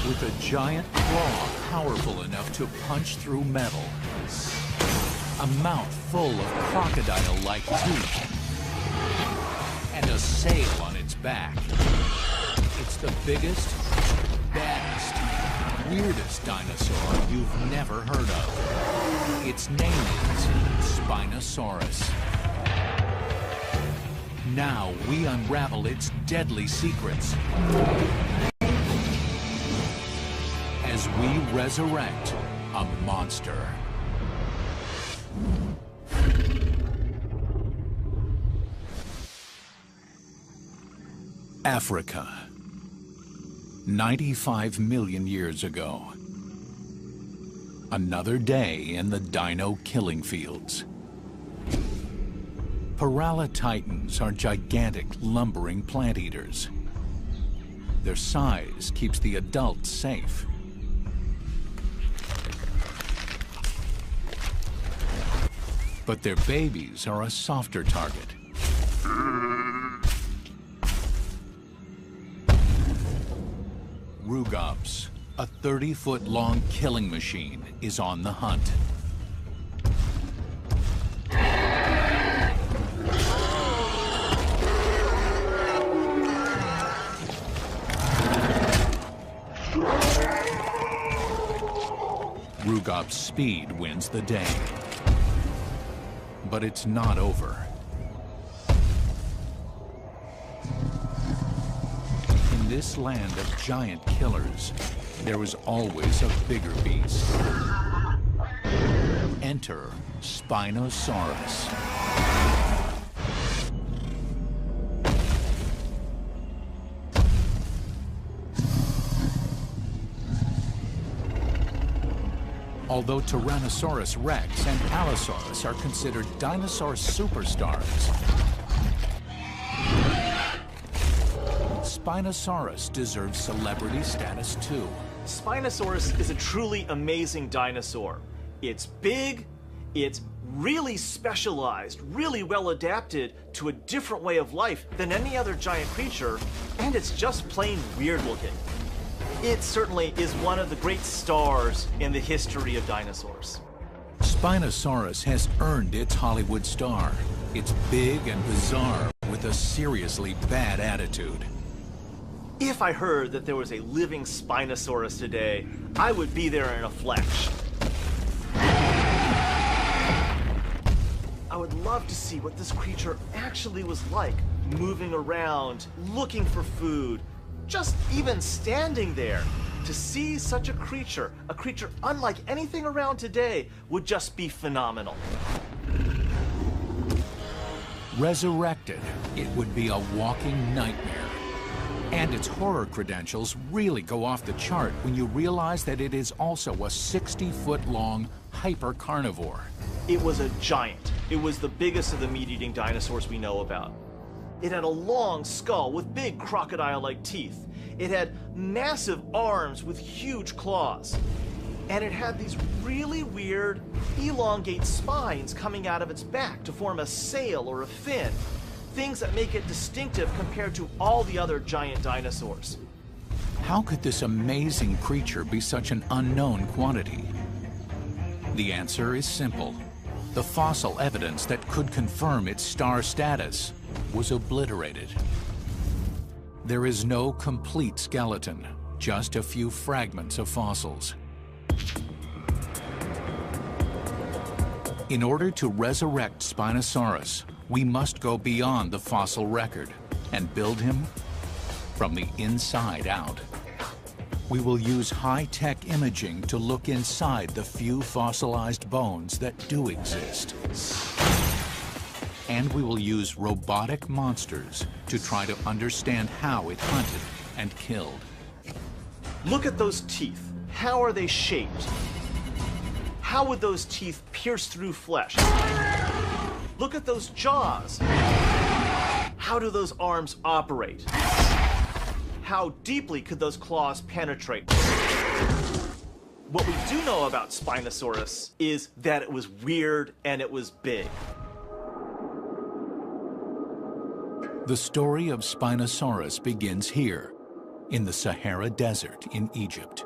With a giant claw powerful enough to punch through metal. A mouth full of crocodile-like teeth. And a sail on its back. It's the biggest, baddest, weirdest dinosaur you've never heard of. Its name is Spinosaurus. Now we unravel its deadly secrets as we resurrect a monster. Africa, 95 million years ago. Another day in the dino killing fields. Paralititans are gigantic, lumbering plant eaters. Their size keeps the adults safe. But their babies are a softer target. Rugops, a 30-foot-long killing machine, is on the hunt. Rugop's speed wins the day. But it's not over. In this land of giant killers, there is always a bigger beast. Enter Spinosaurus. Although Tyrannosaurus rex and Allosaurus are considered dinosaur superstars, Spinosaurus deserves celebrity status too. Spinosaurus is a truly amazing dinosaur. It's big, it's really specialized, really well adapted to a different way of life than any other giant creature, and it's just plain weird looking. It certainly is one of the great stars in the history of dinosaurs. Spinosaurus has earned its Hollywood star. It's big and bizarre with a seriously bad attitude. If I heard that there was a living Spinosaurus today, I would be there in a flash. I would love to see what this creature actually was like, moving around, looking for food, just even standing there. To see such a creature unlike anything around today, would just be phenomenal. Resurrected, it would be a walking nightmare. And its horror credentials really go off the chart when you realize that it is also a 60-foot-long hyper-carnivore. It was a giant. It was the biggest of the meat-eating dinosaurs we know about. It had a long skull with big crocodile-like teeth. It had massive arms with huge claws. And it had these really weird, elongate spines coming out of its back to form a sail or a fin. Things that make it distinctive compared to all the other giant dinosaurs. How could this amazing creature be such an unknown quantity? The answer is simple. The fossil evidence that could confirm its star status was obliterated. There is no complete skeleton, just a few fragments of fossils. In order to resurrect Spinosaurus, we must go beyond the fossil record and build him from the inside out. We will use high-tech imaging to look inside the few fossilized bones that do exist. And we will use robotic monsters to try to understand how it hunted and killed. Look at those teeth. How are they shaped? How would those teeth pierce through flesh? Look at those jaws. How do those arms operate? How deeply could those claws penetrate? What we do know about Spinosaurus is that it was weird and it was big. The story of Spinosaurus begins here, in the Sahara Desert in Egypt.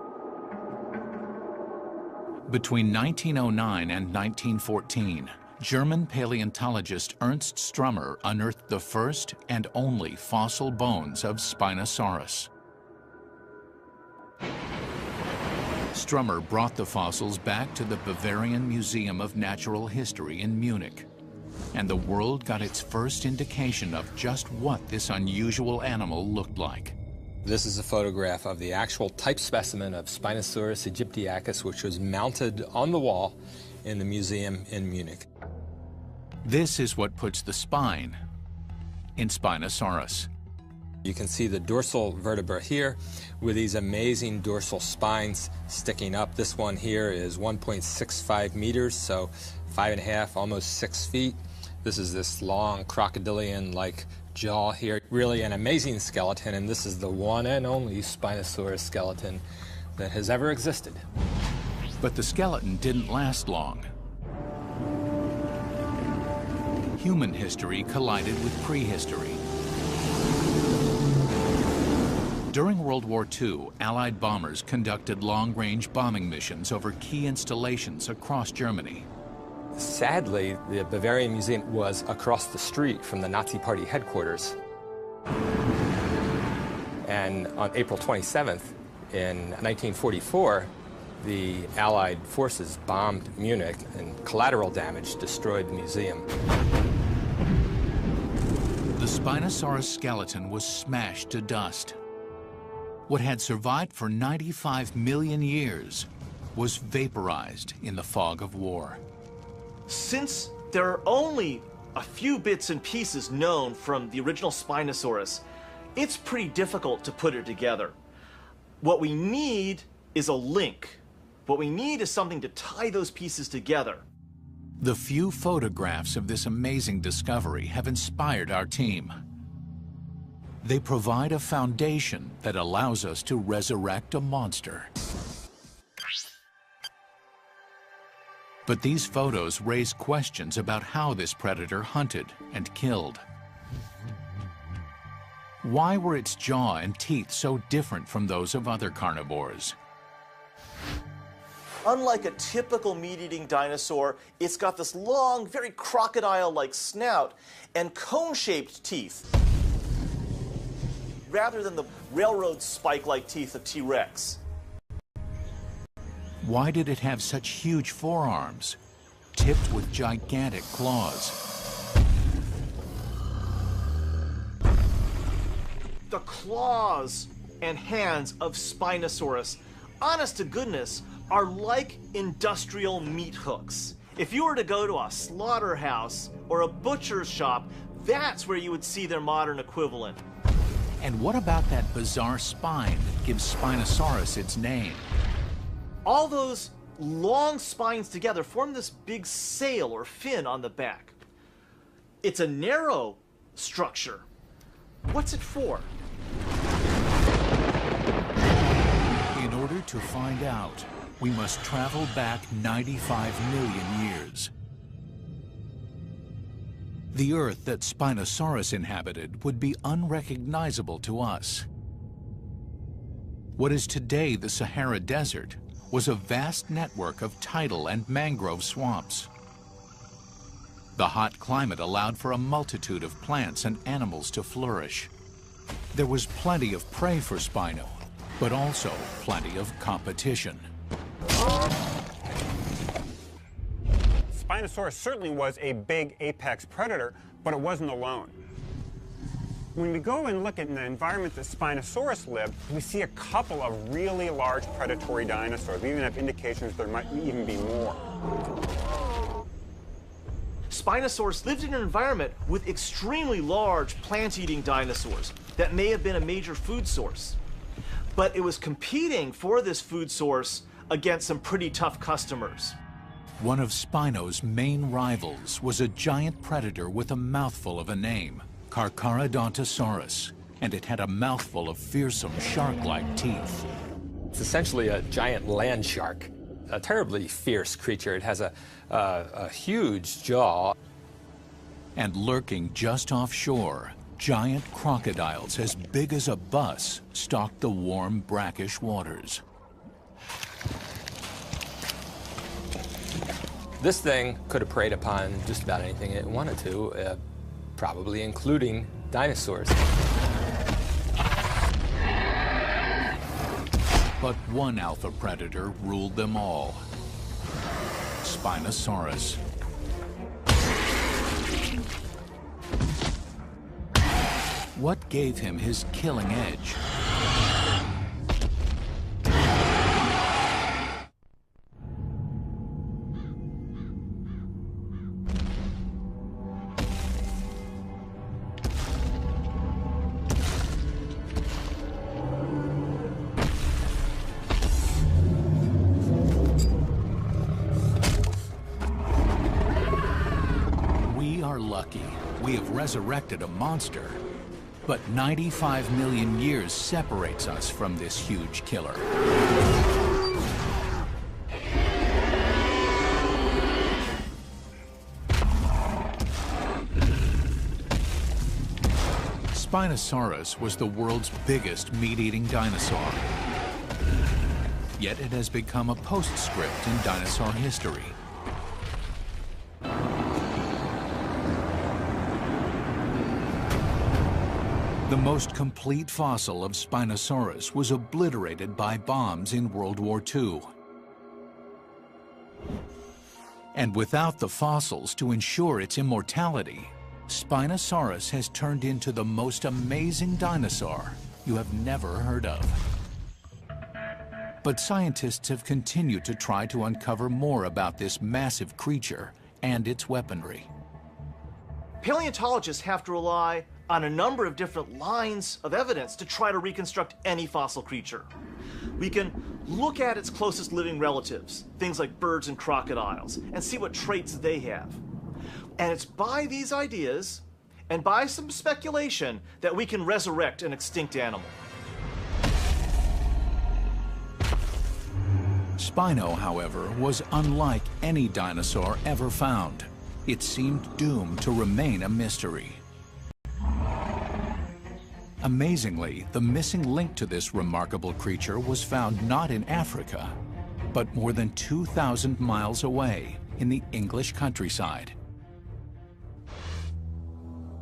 Between 1909 and 1914, German paleontologist Ernst Strummer unearthed the first and only fossil bones of Spinosaurus. Strummer brought the fossils back to the Bavarian Museum of Natural History in Munich, and the world got its first indication of just what this unusual animal looked like. This is a photograph of the actual type specimen of Spinosaurus aegyptiacus, which was mounted on the wall in the museum in Munich. This is what puts the spine in Spinosaurus. You can see the dorsal vertebra here with these amazing dorsal spines sticking up. This one here is 1.65 meters, so 5.5, almost 6 feet. This is this long crocodilian-like jaw here. Really an amazing skeleton, and this is the one and only Spinosaurus skeleton that has ever existed. But the skeleton didn't last long. Human history collided with prehistory. During World War II, Allied bombers conducted long-range bombing missions over key installations across Germany. Sadly, the Bavarian Museum was across the street from the Nazi Party headquarters. And on April 27th, in 1944, the Allied forces bombed Munich, and collateral damage destroyed the museum. The Spinosaurus skeleton was smashed to dust. What had survived for 95 million years was vaporized in the fog of war. Since there are only a few bits and pieces known from the original Spinosaurus, it's pretty difficult to put it together. What we need is a link. What we need is something to tie those pieces together. The few photographs of this amazing discovery have inspired our team. They provide a foundation that allows us to resurrect a monster. But these photos raise questions about how this predator hunted and killed. Why were its jaw and teeth so different from those of other carnivores? Unlike a typical meat-eating dinosaur, it's got this long, very crocodile-like snout and cone-shaped teeth, rather than the railroad spike-like teeth of T-Rex. Why did it have such huge forearms, tipped with gigantic claws? The claws and hands of Spinosaurus, honest to goodness, are like industrial meat hooks. If you were to go to a slaughterhouse or a butcher's shop, that's where you would see their modern equivalent. And what about that bizarre spine that gives Spinosaurus its name? All those long spines together form this big sail or fin on the back. It's a narrow structure. What's it for? In order to find out, we must travel back 95 million years. The Earth that Spinosaurus inhabited would be unrecognizable to us. What is today the Sahara Desert was a vast network of tidal and mangrove swamps. The hot climate allowed for a multitude of plants and animals to flourish. There was plenty of prey for Spino, but also plenty of competition. Spinosaurus certainly was a big apex predator, but it wasn't alone. When we go and look at the environment that Spinosaurus lived, we see a couple of really large predatory dinosaurs. We even have indications there might even be more. Spinosaurus lived in an environment with extremely large plant-eating dinosaurs that may have been a major food source. But it was competing for this food source against some pretty tough customers. One of Spino's main rivals was a giant predator with a mouthful of a name, Carcharodontosaurus, and it had a mouthful of fearsome shark-like teeth. It's essentially a giant land shark, a terribly fierce creature. It has a huge jaw. And lurking just offshore, Giant crocodiles as big as a bus stalked the warm, brackish waters. This thing could have preyed upon just about anything it wanted to, probably including dinosaurs. But one alpha predator ruled them all: Spinosaurus. What gave him his killing edge? We are lucky. We have resurrected a monster. But 95 million years separates us from this huge killer. Spinosaurus was the world's biggest meat-eating dinosaur. Yet it has become a postscript in dinosaur history. The most complete fossil of Spinosaurus was obliterated by bombs in World War II. And without the fossils to ensure its immortality, Spinosaurus has turned into the most amazing dinosaur you have never heard of. But scientists have continued to try to uncover more about this massive creature and its weaponry. Paleontologists have to rely on a number of different lines of evidence to try to reconstruct any fossil creature. We can look at its closest living relatives, things like birds and crocodiles, and see what traits they have. And it's by these ideas and by some speculation that we can resurrect an extinct animal. Spino, however, was unlike any dinosaur ever found. It seemed doomed to remain a mystery. Amazingly, the missing link to this remarkable creature was found not in Africa, but more than 2,000 miles away in the English countryside.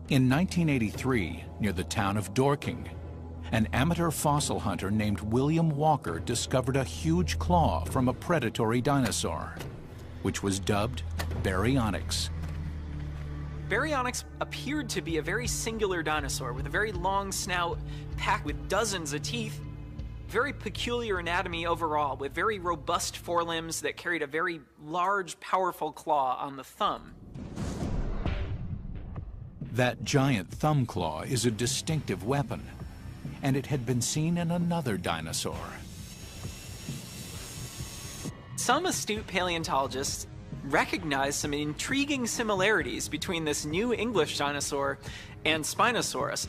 In 1983, near the town of Dorking, an amateur fossil hunter named William Walker discovered a huge claw from a predatory dinosaur, which was dubbed Baryonyx. Baryonyx appeared to be a very singular dinosaur with a very long snout packed with dozens of teeth, very peculiar anatomy overall, with very robust forelimbs that carried a very large, powerful claw on the thumb. That giant thumb claw is a distinctive weapon, and it had been seen in another dinosaur. Some astute paleontologists recognize some intriguing similarities between this new English dinosaur and Spinosaurus.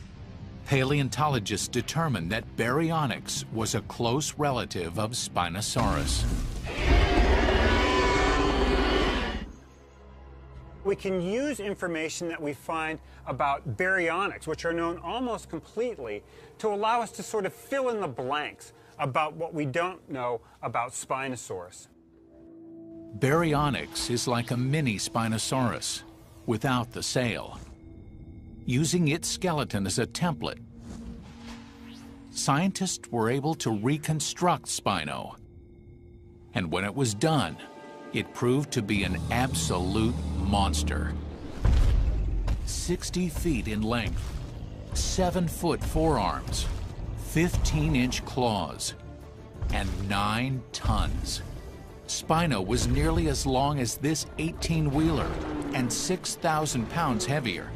Paleontologists determined that Baryonyx was a close relative of Spinosaurus. We can use information that we find about baryonyx, which are known almost completely, to allow us to sort of fill in the blanks about what we don't know about Spinosaurus. Baryonyx is like a mini Spinosaurus, without the sail. Using its skeleton as a template, scientists were able to reconstruct Spino. And when it was done, it proved to be an absolute monster. 60 feet in length, 7-foot forearms, 15-inch claws, and 9 tons. Spino was nearly as long as this 18-wheeler and 6,000 pounds heavier.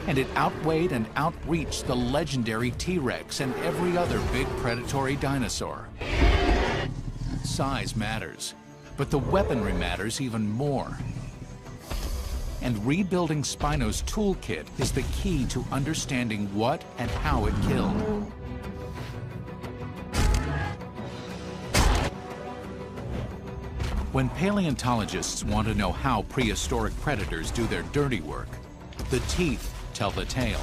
And it outweighed and outreached the legendary T-Rex and every other big predatory dinosaur. Size matters, but the weaponry matters even more. And rebuilding Spino's toolkit is the key to understanding what and how it killed. When paleontologists want to know how prehistoric predators do their dirty work, the teeth tell the tale.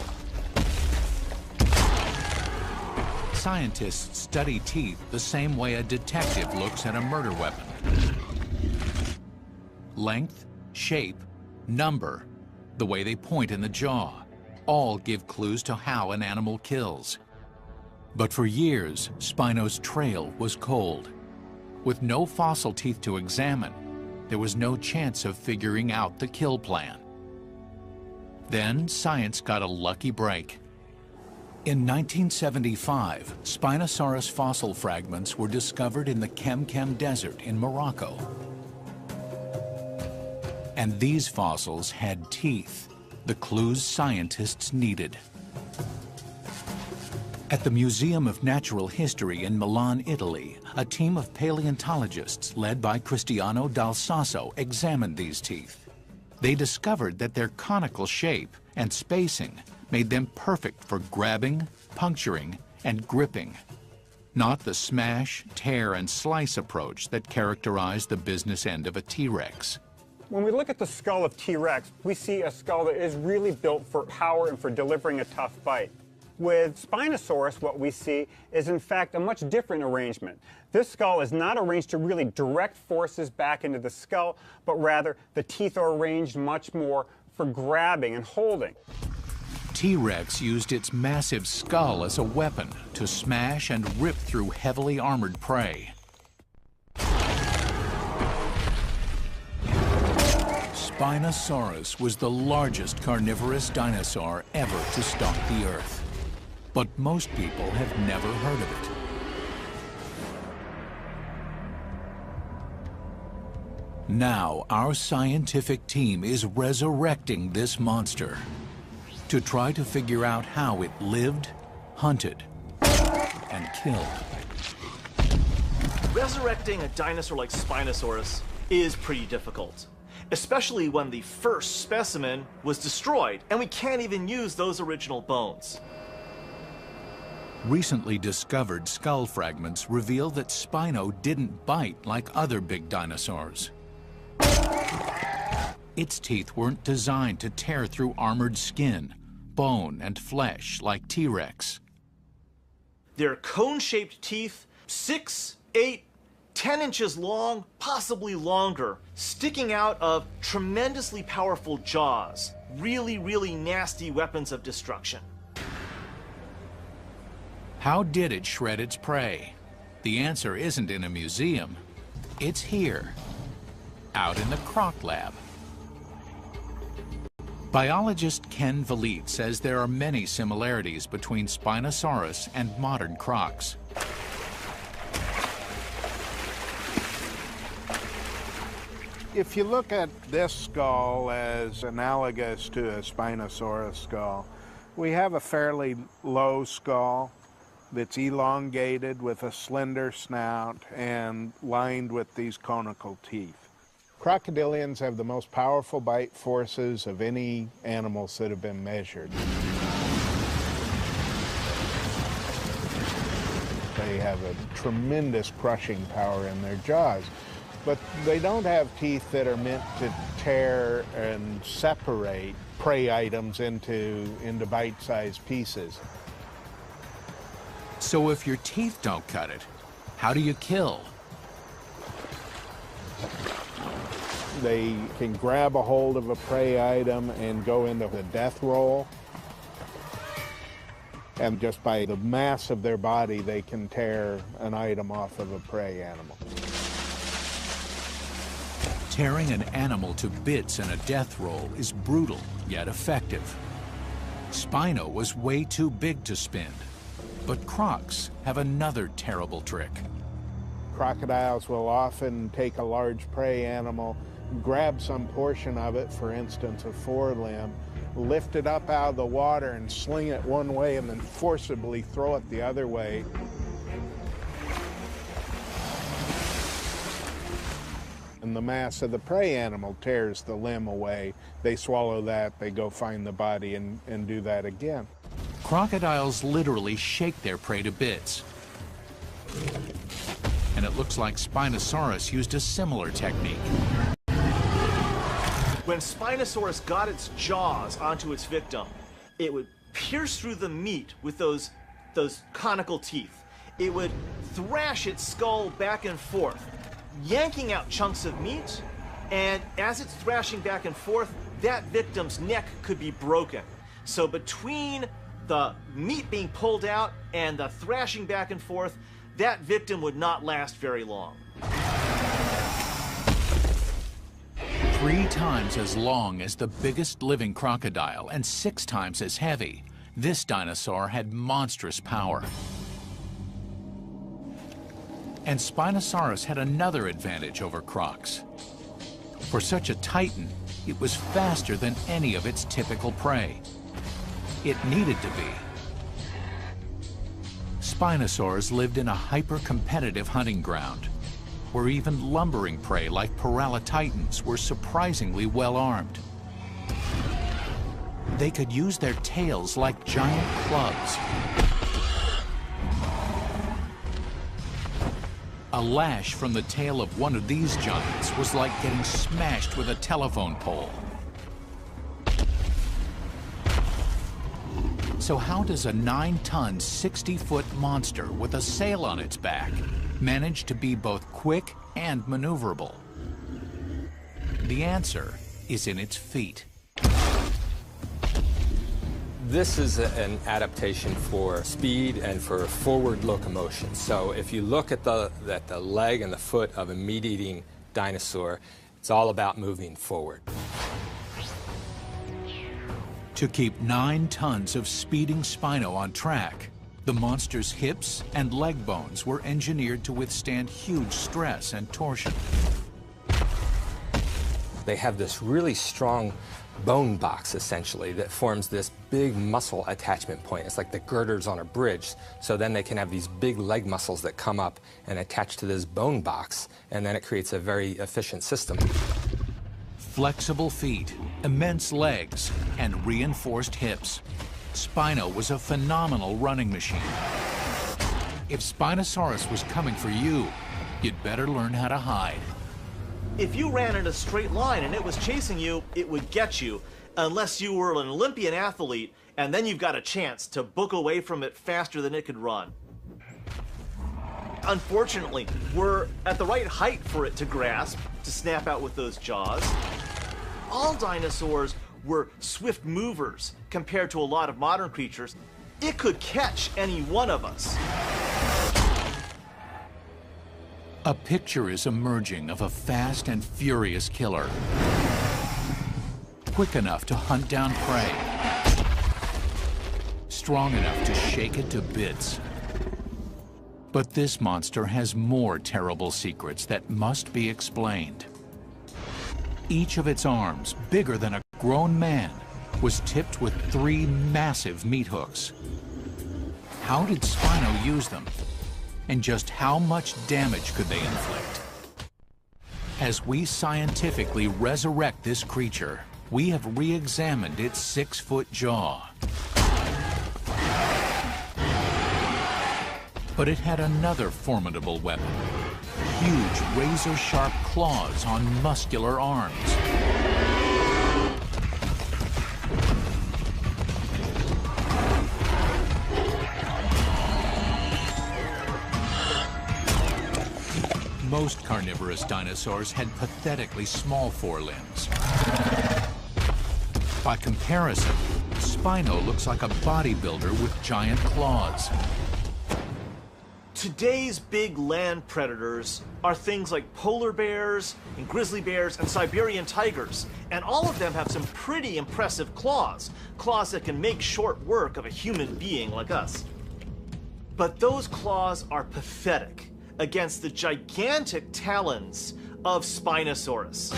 scientists study teeth the same way a detective looks at a murder weapon. Length, shape, number, the way they point in the jaw, all give clues to how an animal kills. But for years, Spino's trail was cold. With no fossil teeth to examine, there was no chance of figuring out the kill plan. Then science got a lucky break. In 1975, Spinosaurus fossil fragments were discovered in the Kem Desert in Morocco. And these fossils had teeth, the clues scientists needed. At the Museum of Natural History in Milan, Italy, a team of paleontologists led by Cristiano Dal Sasso examined these teeth. They discovered that their conical shape and spacing made them perfect for grabbing, puncturing, and gripping, not the smash, tear, and slice approach that characterized the business end of a T-Rex. When we look at the skull of T-Rex, we see a skull that is really built for power and for delivering a tough bite. With Spinosaurus, what we see is in fact a much different arrangement. This skull is not arranged to really direct forces back into the skull, but rather the teeth are arranged much more for grabbing and holding. T-Rex used its massive skull as a weapon to smash and rip through heavily armored prey. Spinosaurus was the largest carnivorous dinosaur ever to stalk the Earth. But most people have never heard of it. Now, our scientific team is resurrecting this monster to try to figure out how it lived, hunted, and killed. Resurrecting a dinosaur like Spinosaurus is pretty difficult, especially when the first specimen was destroyed and we can't even use those original bones. Recently discovered skull fragments reveal that Spino didn't bite like other big dinosaurs. Its teeth weren't designed to tear through armored skin, bone, and flesh like T-Rex. They're cone-shaped teeth, 6, 8, 10 inches long, possibly longer, sticking out of tremendously powerful jaws. Really, really nasty weapons of destruction. How did it shred its prey? The answer isn't in a museum. It's here, out in the Croc Lab. Biologist Ken Vliet says there are many similarities between Spinosaurus and modern crocs. If you look at this skull as analogous to a Spinosaurus skull, we have a fairly low skull that's elongated with a slender snout and lined with these conical teeth. Crocodilians have the most powerful bite forces of any animals that have been measured. They have a tremendous crushing power in their jaws, but they don't have teeth that are meant to tear and separate prey items into bite-sized pieces. So if your teeth don't cut it, how do you kill? They can grab a hold of a prey item and go into the death roll. And just by the mass of their body, they can tear an item off of a prey animal. Tearing an animal to bits in a death roll is brutal, yet effective. Spino was way too big to spin. But crocs have another terrible trick. Crocodiles will often take a large prey animal, grab some portion of it, for instance, a forelimb, lift it up out of the water and sling it one way and then forcibly throw it the other way. And the mass of the prey animal tears the limb away. They swallow that, they go find the body and do that again. Crocodiles literally shake their prey to bits. And it looks like Spinosaurus used a similar technique. When Spinosaurus got its jaws onto its victim, it would pierce through the meat with those those conical teeth. It would thrash its skull back and forth, yanking out chunks of meat, and as it's thrashing back and forth, that victim's neck could be broken. So between the meat being pulled out and the thrashing back and forth, that victim would not last very long. 3 times as long as the biggest living crocodile and 6 times as heavy, this dinosaur had monstrous power. And Spinosaurus had another advantage over crocs. For such a titan, it was faster than any of its typical prey. It needed to be. Spinosaurs lived in a hyper-competitive hunting ground, where even lumbering prey like Paralititans were surprisingly well-armed. They could use their tails like giant clubs. A lash from the tail of one of these giants was like getting smashed with a telephone pole. So how does a 9-ton, 60-foot monster with a sail on its back manage to be both quick and maneuverable? The answer is in its feet. This is an adaptation for speed and for forward locomotion. So if you look at the leg and the foot of a meat-eating dinosaur, it's all about moving forward. To keep 9 tons of speeding Spino on track, the monster's hips and leg bones were engineered to withstand huge stress and torsion. They have this really strong bone box, essentially, that forms this big muscle attachment point. It's like the girders on a bridge. So then they can have these big leg muscles that come up and attach to this bone box, and then it creates a very efficient system. Flexible feet, immense legs, and reinforced hips. Spino was a phenomenal running machine. If Spinosaurus was coming for you, you'd better learn how to hide. If you ran in a straight line and it was chasing you, it would get you, unless you were an Olympian athlete, and then you've got a chance to book away from it faster than it could run. Unfortunately, we're at the right height for it to grasp, to snap out with those jaws. All dinosaurs were swift movers compared to a lot of modern creatures. It could catch any one of us. A picture is emerging of a fast and furious killer. Quick enough to hunt down prey. Strong enough to shake it to bits. But this monster has more terrible secrets that must be explained. Each of its arms, bigger than a grown man, was tipped with 3 massive meat hooks. How did Spino use them? And just how much damage could they inflict? As we scientifically resurrect this creature, we have re-examined its 6-foot jaw. But it had another formidable weapon. Huge razor-sharp claws on muscular arms. Most carnivorous dinosaurs had pathetically small forelimbs. By comparison, Spino looks like a bodybuilder with giant claws. Today's big land predators are things like polar bears and grizzly bears and Siberian tigers, and all of them have some pretty impressive claws, claws that can make short work of a human being like us. But those claws are pathetic against the gigantic talons of Spinosaurus.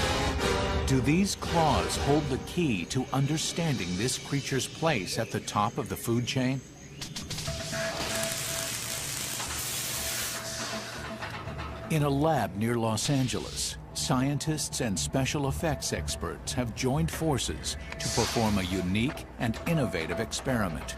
Do these claws hold the key to understanding this creature's place at the top of the food chain? In a lab near Los Angeles, scientists and special effects experts have joined forces to perform a unique and innovative experiment.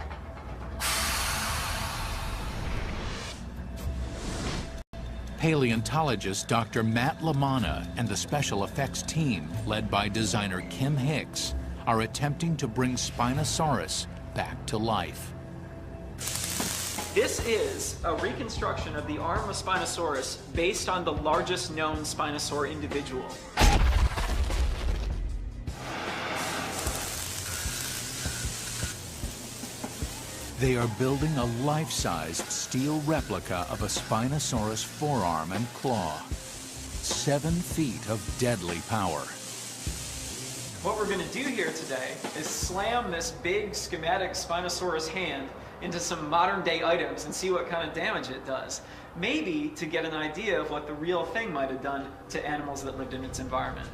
Paleontologist Dr. Matt LaManna and the special effects team, led by designer Kim Hicks, are attempting to bring Spinosaurus back to life. This is a reconstruction of the arm of Spinosaurus based on the largest known Spinosaur individual. They are building a life-sized steel replica of a Spinosaurus forearm and claw. 7 feet of deadly power. What we're going to do here today is slam this big schematic Spinosaurus hand into some modern-day items and see what kind of damage it does. Maybe to get an idea of what the real thing might have done to animals that lived in its environment.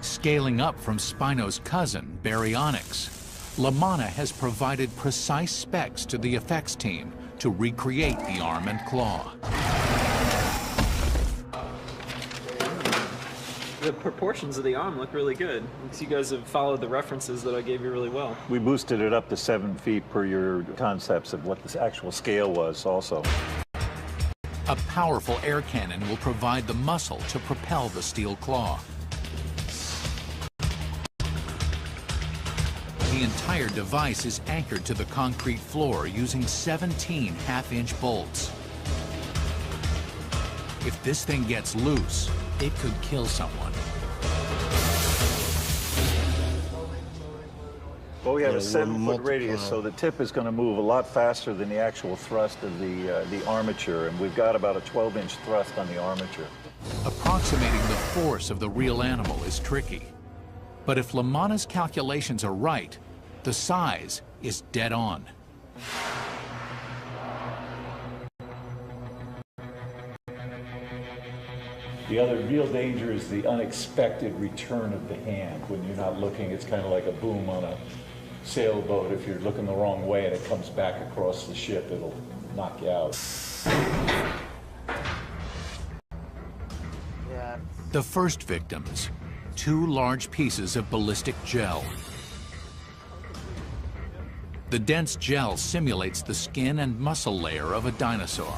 Scaling up from Spino's cousin, Baryonyx, Lamanna has provided precise specs to the effects team to recreate the arm and claw. The proportions of the arm look really good, because you guys have followed the references that I gave you really well. We boosted it up to 7 feet per your concepts of what the actual scale was also. A powerful air cannon will provide the muscle to propel the steel claw. The entire device is anchored to the concrete floor using 17 half-inch bolts. If this thing gets loose, it could kill someone. Well, we have a 7-foot radius, so the tip is going to move a lot faster than the actual thrust of the armature, and we've got about a 12-inch thrust on the armature. Approximating the force of the real animal is tricky. But if Lamanna's calculations are right, the size is dead on. The other real danger is the unexpected return of the hand. When you're not looking, it's kind of like a boom on a sailboat. If you're looking the wrong way and it comes back across the ship, it'll knock you out. The first victims, 2 large pieces of ballistic gel. The dense gel simulates the skin and muscle layer of a dinosaur.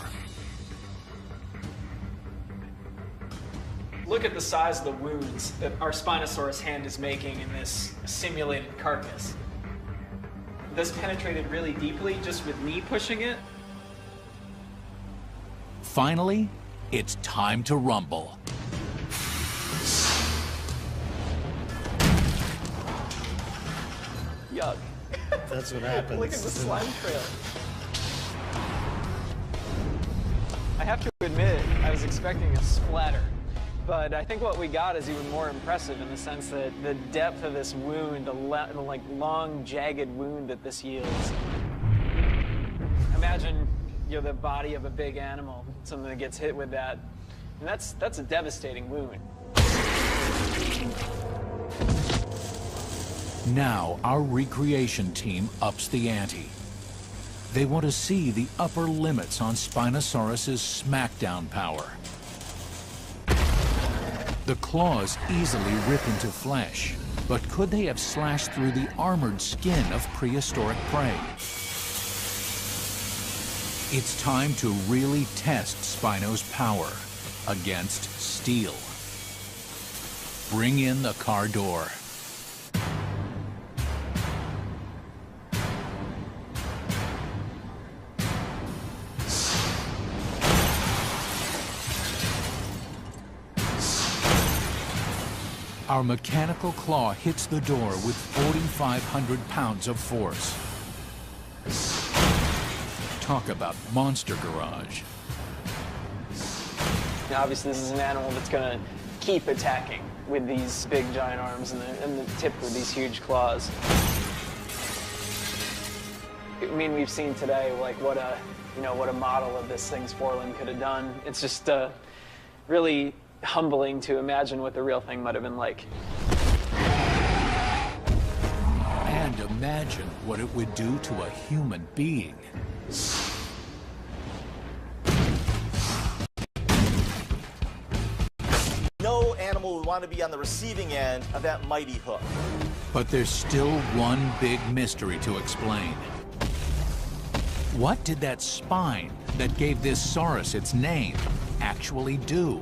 Look at the size of the wounds that our Spinosaurus hand is making in this simulated carcass. This penetrated really deeply just with me pushing it. Finally, it's time to rumble. Yuck. That's what happens. Look at the slime trail. I have to admit, I was expecting a splatter. But I think what we got is even more impressive in the sense that the depth of this wound, the like long, jagged wound that this yields. Imagine you're the body of a big animal, something that gets hit with that, and that's a devastating wound. Now, our recreation team ups the ante. They want to see the upper limits on Spinosaurus's smackdown power. The claws easily rip into flesh, but could they have slashed through the armored skin of prehistoric prey? It's time to really test Spino's power against steel. Bring in the car door. Our mechanical claw hits the door with 4,500 pounds of force. Talk about monster garage. Now, obviously, this is an animal that's going to keep attacking with these big giant arms and the tip with these huge claws. I mean, we've seen today like what a model of this thing's forelimb could have done. It's just really humbling to imagine what the real thing might have been like. And imagine what it would do to a human being. No animal would want to be on the receiving end of that mighty hook. But there's still one big mystery to explain. What did that spine that gave this saurus its name actually do?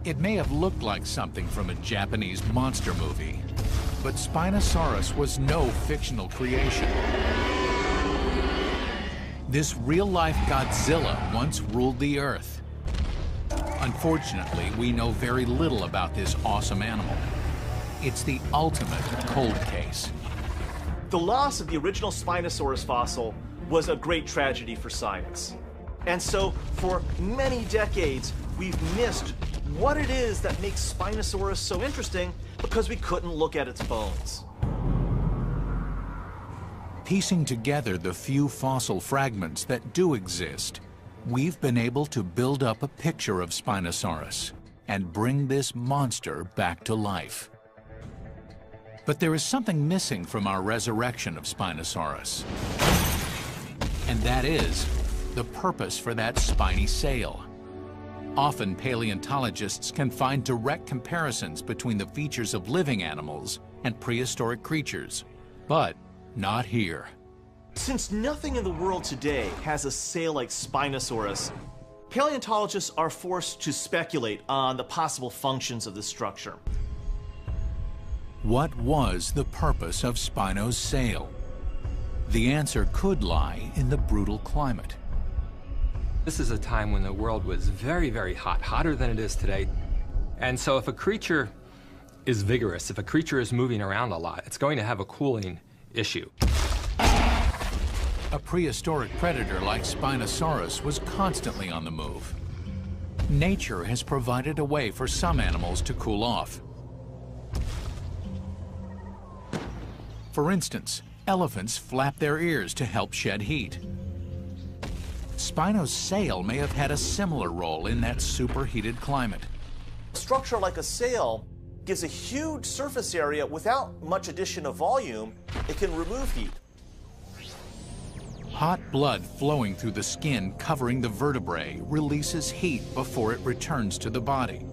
It may have looked like something from a Japanese monster movie, but Spinosaurus was no fictional creation. This real-life Godzilla once ruled the Earth. Unfortunately, we know very little about this awesome animal. It's the ultimate cold case. The loss of the original Spinosaurus fossil was a great tragedy for science. And so, for many decades, we've missed what it is that makes Spinosaurus so interesting because we couldn't look at its bones. Piecing together the few fossil fragments that do exist, we've been able to build up a picture of Spinosaurus and bring this monster back to life. But there is something missing from our resurrection of Spinosaurus. And that is the purpose for that spiny sail. Often paleontologists can find direct comparisons between the features of living animals and prehistoric creatures, but not here. Since nothing in the world today has a sail like Spinosaurus, paleontologists are forced to speculate on the possible functions of this structure. What was the purpose of Spino's sail? The answer could lie in the brutal climate. This is a time when the world was very, very hot, hotter than it is today. And so if a creature is vigorous, if a creature is moving around a lot, it's going to have a cooling issue. A prehistoric predator like Spinosaurus was constantly on the move. Nature has provided a way for some animals to cool off. For instance, elephants flap their ears to help shed heat. Spino's sail may have had a similar role in that superheated climate. A structure like a sail gives a huge surface area without much addition of volume. It can remove heat. Hot blood flowing through the skin covering the vertebrae releases heat before it returns to the body.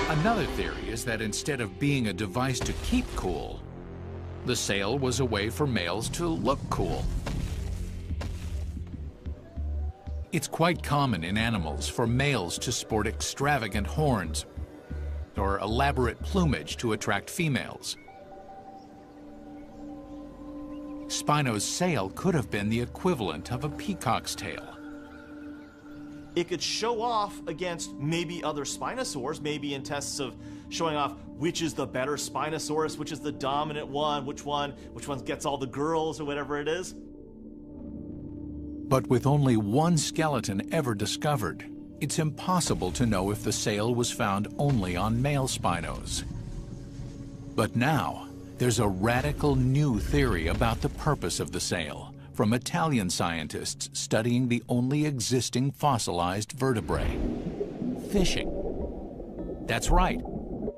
Another theory is that instead of being a device to keep cool, the sail was a way for males to look cool. It's quite common in animals for males to sport extravagant horns or elaborate plumage to attract females. Spino's sail could have been the equivalent of a peacock's tail. It could show off against maybe other Spinosaurs, maybe in tests of showing off which is the better Spinosaurus, which is the dominant one, which one gets all the girls or whatever it is. But with only one skeleton ever discovered, it's impossible to know if the sail was found only on male Spinos. But now, there's a radical new theory about the purpose of the sail from Italian scientists studying the only existing fossilized vertebrae: fishing. That's right.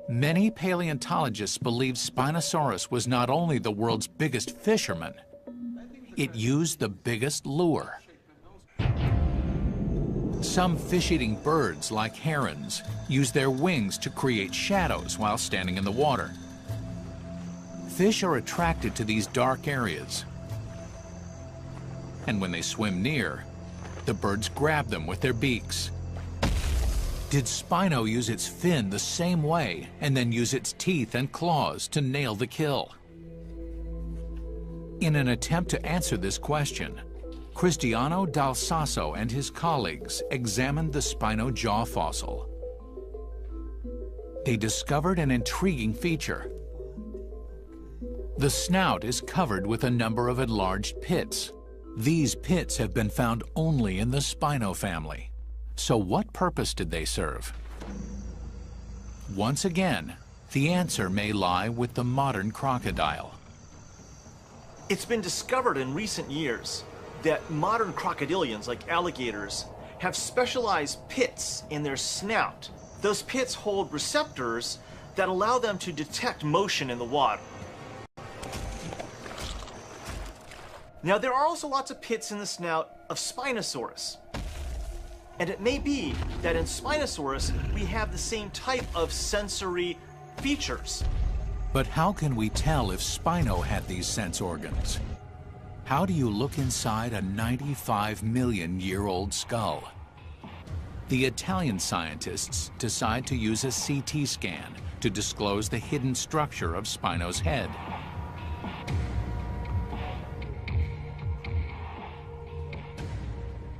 Many paleontologists believe Spinosaurus was not only the world's biggest fisherman, it used the biggest lure. Some fish-eating birds, like herons, use their wings to create shadows while standing in the water. Fish are attracted to these dark areas. And when they swim near, the birds grab them with their beaks. Did Spino use its fin the same way and then use its teeth and claws to nail the kill? In an attempt to answer this question, Cristiano Dal Sasso and his colleagues examined the Spino jaw fossil. They discovered an intriguing feature. The snout is covered with a number of enlarged pits. These pits have been found only in the Spino family. So what purpose did they serve? Once again, the answer may lie with the modern crocodile. It's been discovered in recent years that modern crocodilians, like alligators, have specialized pits in their snout. Those pits hold receptors that allow them to detect motion in the water. Now, there are also lots of pits in the snout of Spinosaurus. And it may be that in Spinosaurus, we have the same type of sensory features. But how can we tell if Spino had these sense organs? How do you look inside a 95-million-year-old skull? The Italian scientists decide to use a CT scan to disclose the hidden structure of Spino's head.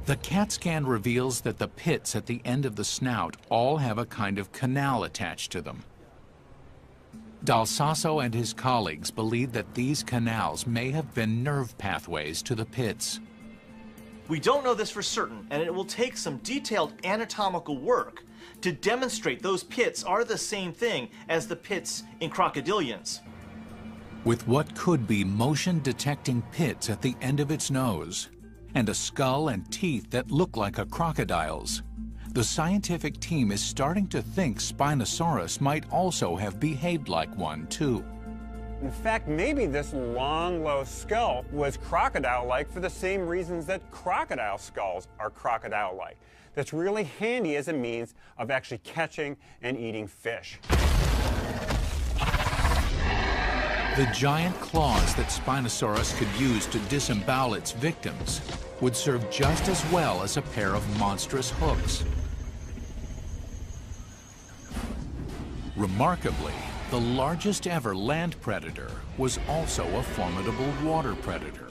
The CAT scan reveals that the pits at the end of the snout all have a kind of canal attached to them. Dal Sasso and his colleagues believe that these canals may have been nerve pathways to the pits. We don't know this for certain, and it will take some detailed anatomical work to demonstrate those pits are the same thing as the pits in crocodilians. With what could be motion-detecting pits at the end of its nose, and a skull and teeth that look like a crocodile's, the scientific team is starting to think Spinosaurus might also have behaved like one, too. In fact, maybe this long, low skull was crocodile-like for the same reasons that crocodile skulls are crocodile-like. That's really handy as a means of actually catching and eating fish. The giant claws that Spinosaurus could use to disembowel its victims would serve just as well as a pair of monstrous hooks. Remarkably, the largest ever land predator was also a formidable water predator.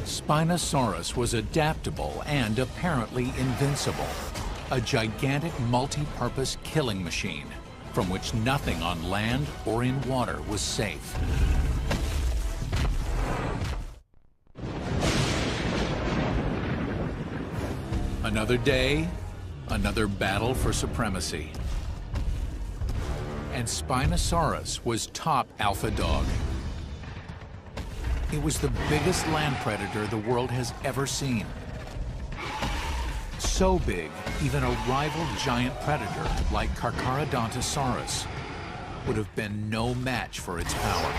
Spinosaurus was adaptable and apparently invincible, a gigantic multi-purpose killing machine from which nothing on land or in water was safe. Another day, another battle for supremacy. And Spinosaurus was top alpha dog. It was the biggest land predator the world has ever seen. So big, even a rival giant predator like Carcharodontosaurus would have been no match for its power.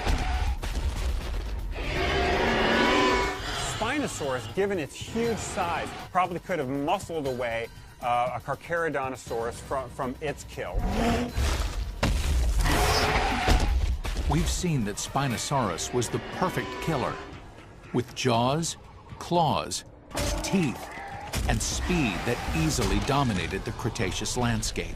Spinosaurus, given its huge size, probably could have muscled away a Carcharodontosaurus from its kill. We've seen that Spinosaurus was the perfect killer, with jaws, claws, teeth, and speed that easily dominated the Cretaceous landscape.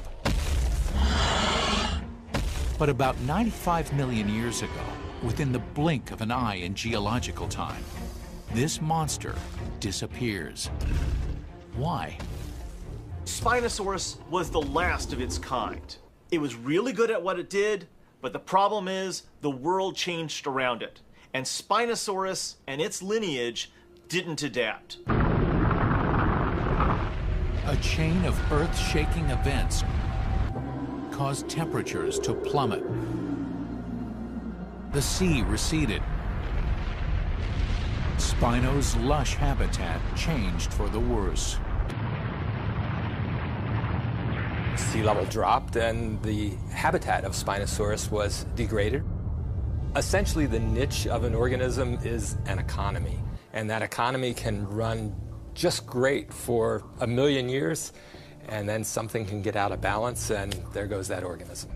But about 95 million years ago, within the blink of an eye in geological time, this monster disappears. Why? Spinosaurus was the last of its kind. It was really good at what it did, but the problem is the world changed around it, and Spinosaurus and its lineage didn't adapt. A chain of earth-shaking events caused temperatures to plummet. The sea receded. Spino's lush habitat changed for the worse. Sea level dropped and the habitat of Spinosaurus was degraded. Essentially, the niche of an organism is an economy, and that economy can run just great for 1 million years, and then something can get out of balance, and there goes that organism.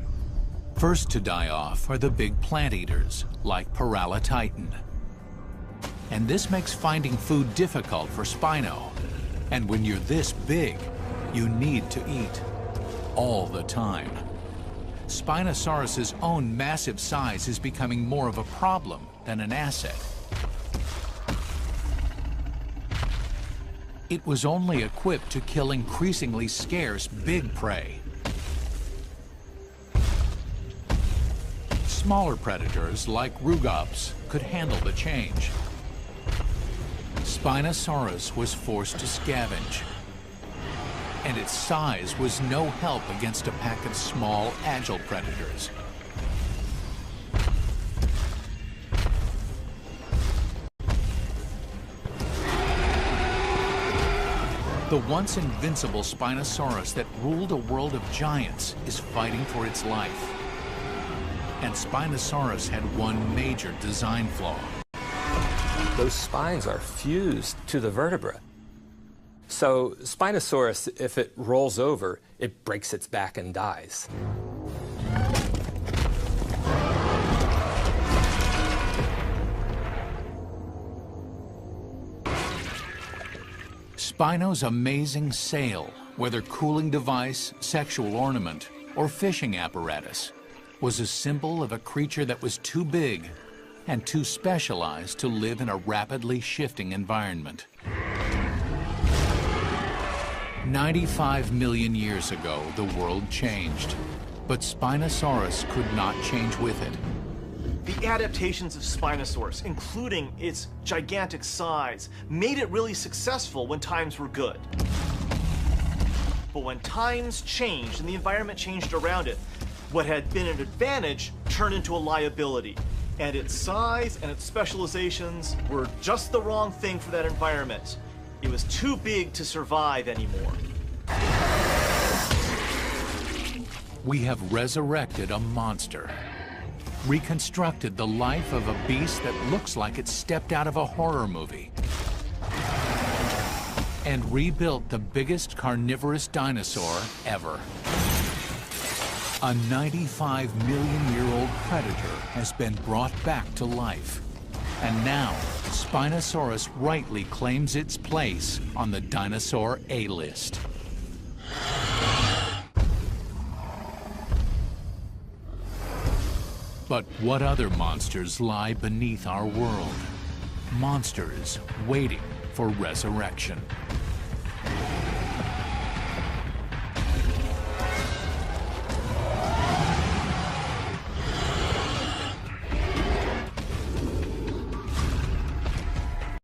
First to die off are the big plant eaters, like Paralititan. And this makes finding food difficult for Spino. And when you're this big, you need to eat all the time. Spinosaurus's own massive size is becoming more of a problem than an asset. It was only equipped to kill increasingly scarce big prey. Smaller predators like rugops could handle the change. Spinosaurus was forced to scavenge, and its size was no help against a pack of small, agile predators. The once invincible Spinosaurus that ruled a world of giants is fighting for its life. And Spinosaurus had one major design flaw. Those spines are fused to the vertebra. So Spinosaurus, if it rolls over, it breaks its back and dies. Spino's amazing sail, whether cooling device, sexual ornament, or fishing apparatus was a symbol of a creature that was too big and too specialized to live in a rapidly shifting environment. 95 million years ago, the world changed, but Spinosaurus could not change with it. The adaptations of Spinosaurus, including its gigantic size, made it really successful when times were good. But when times changed and the environment changed around it, what had been an advantage turned into a liability. And its size and its specializations were just the wrong thing for that environment. It was too big to survive anymore. We have resurrected a monster, reconstructed the life of a beast that looks like it stepped out of a horror movie, and rebuilt the biggest carnivorous dinosaur ever. A 95-million-year-old predator has been brought back to life, and now Spinosaurus rightly claims its place on the dinosaur A-list. But what other monsters lie beneath our world? Monsters waiting for resurrection.